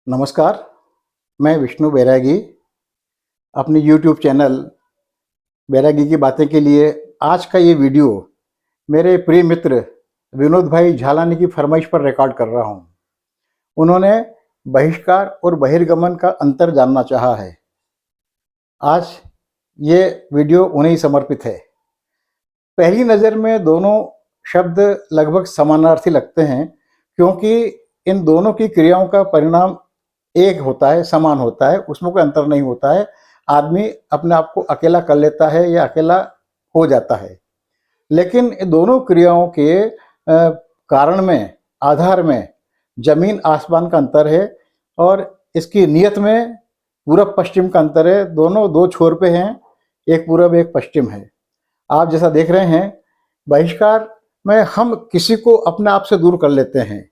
नमस्कार, मैं विष्णु बैरागी अपनी यूट्यूब चैनल बैरागी की बातें के लिए आज का ये वीडियो मेरे प्रिय मित्र विनोद भाई झालानी की फरमाइश पर रिकॉर्ड कर रहा हूँ। उन्होंने बहिष्कार और बहिर्गमन का अंतर जानना चाहा है। आज ये वीडियो उन्हें ही समर्पित है। पहली नज़र में दोनों शब्द लगभग समानार्थी लगते हैं क्योंकि इन दोनों की क्रियाओं का परिणाम एक होता है, समान होता है, उसमें कोई अंतर नहीं होता है। आदमी अपने आप को अकेला कर लेता है या अकेला हो जाता है, लेकिन दोनों क्रियाओं के कारण में, आधार में जमीन आसमान का अंतर है और इसकी नीयत में पूरब पश्चिम का अंतर है। दोनों दो छोर पे हैं, एक पूरब एक पश्चिम है। आप जैसा देख रहे हैं, बहिष्कार में हम किसी को अपने आप से दूर कर लेते हैं,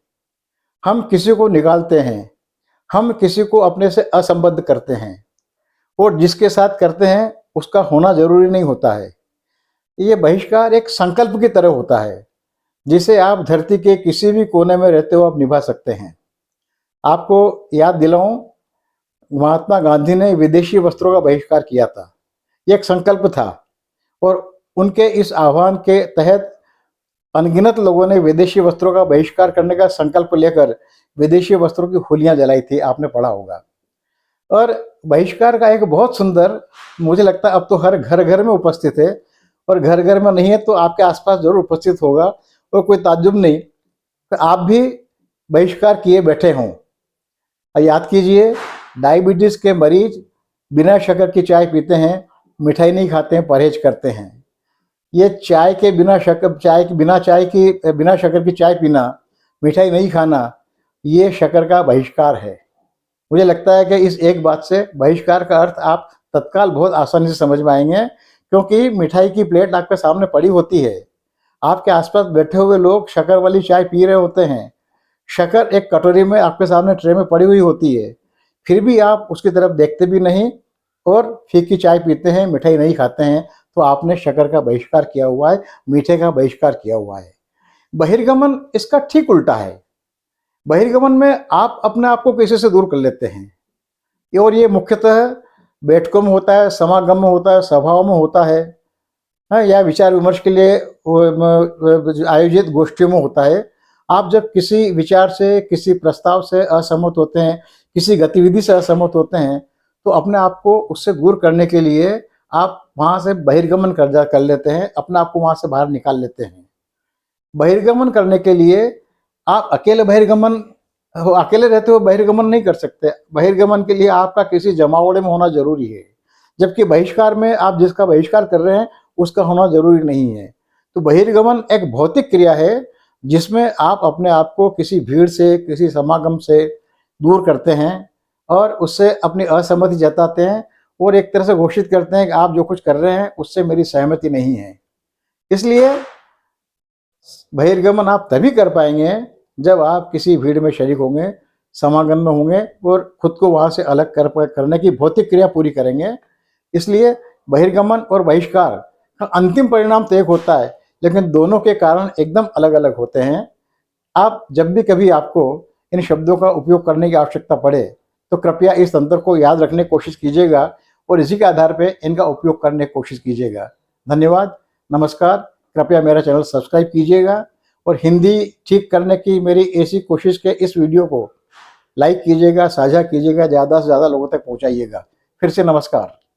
हम किसी को निकालते हैं, हम किसी को अपने से असंबद्ध करते हैं और जिसके साथ करते हैं उसका होना जरूरी नहीं होता है। ये बहिष्कार एक संकल्प की तरह होता है जिसे आप धरती के किसी भी कोने में रहते हो आप निभा सकते हैं। आपको याद दिलाऊं, महात्मा गांधी ने विदेशी वस्त्रों का बहिष्कार किया था। ये एक संकल्प था और उनके इस आह्वान के तहत अनगिनत लोगों ने विदेशी वस्त्रों का बहिष्कार करने का संकल्प लेकर विदेशी वस्त्रों की होलियां जलाई थी, आपने पढ़ा होगा। और बहिष्कार का एक बहुत सुंदर, मुझे लगता है अब तो हर घर घर में उपस्थित है और घर घर में नहीं है तो आपके आसपास जरूर उपस्थित होगा और कोई ताज्जुब नहीं तो आप भी बहिष्कार किए बैठे हों। याद कीजिए, डायबिटीज के मरीज बिना शक्कर की चाय पीते हैं, मिठाई नहीं खाते हैं, परहेज करते हैं। ये चाय के बिना शक्कर, बिना शक्कर की चाय पीना, मिठाई नहीं खाना, ये शक्कर का बहिष्कार है। मुझे लगता है कि इस एक बात से बहिष्कार का अर्थ आप तत्काल बहुत आसानी से समझ में आएंगे, क्योंकि मिठाई की प्लेट आपके सामने पड़ी होती है, आपके आसपास बैठे हुए लोग शक्कर वाली चाय पी रहे होते हैं, शक्कर एक कटोरी में आपके सामने ट्रे में पड़ी हुई होती है, फिर भी आप उसकी तरफ देखते भी नहीं और फीकी चाय पीते हैं, मिठाई नहीं खाते हैं, तो आपने शक्कर का बहिष्कार किया हुआ है, मीठे का बहिष्कार किया हुआ है। बहिर्गमन इसका ठीक उल्टा है। बहिर्गमन में आप अपने आप को किसी से दूर कर लेते हैं और ये मुख्यतः बैठकों में होता है, समागम में होता है, सभाओं में होता है, या विचार विमर्श के लिए आयोजित गोष्ठियों में होता है। आप जब किसी विचार से, किसी प्रस्ताव से असहमत होते हैं, किसी गतिविधि से असहमत होते हैं, तो अपने आप को उससे दूर करने के लिए आप वहाँ से बहिर्गमन कर लेते हैं, अपने आप को वहाँ से बाहर निकाल लेते हैं। बहिर्गमन करने के लिए आप अकेले अकेले रहते हो बहिर्गमन नहीं कर सकते। बहिर्गमन के लिए आपका किसी जमावड़े में होना जरूरी है, जबकि बहिष्कार में आप जिसका बहिष्कार कर रहे हैं उसका होना जरूरी नहीं है। तो बहिर्गमन एक भौतिक क्रिया है जिसमें आप अपने आप को किसी भीड़ से, किसी समागम से दूर करते हैं और उससे अपनी असहमति जताते हैं और एक तरह से घोषित करते हैं कि आप जो कुछ कर रहे हैं उससे मेरी सहमति नहीं है। इसलिए बहिर्गमन आप तभी कर पाएंगे जब आप किसी भीड़ में शरीक होंगे, समागम में होंगे और खुद को वहाँ से अलग करने की भौतिक क्रिया पूरी करेंगे। इसलिए बहिर्गमन और बहिष्कार का अंतिम परिणाम तो एक होता है, लेकिन दोनों के कारण एकदम अलग अलग होते हैं। आप जब भी कभी आपको इन शब्दों का उपयोग करने की आवश्यकता पड़े तो कृपया इस तंत्र को याद रखने की कोशिश कीजिएगा और इसी के आधार पर इनका उपयोग करने की कोशिश कीजिएगा। धन्यवाद, नमस्कार। कृपया मेरा चैनल सब्सक्राइब कीजिएगा और हिंदी ठीक करने की मेरी ऐसी कोशिश के इस वीडियो को लाइक कीजिएगा, साझा कीजिएगा, ज़्यादा से ज़्यादा लोगों तक पहुंचाइएगा। फिर से नमस्कार।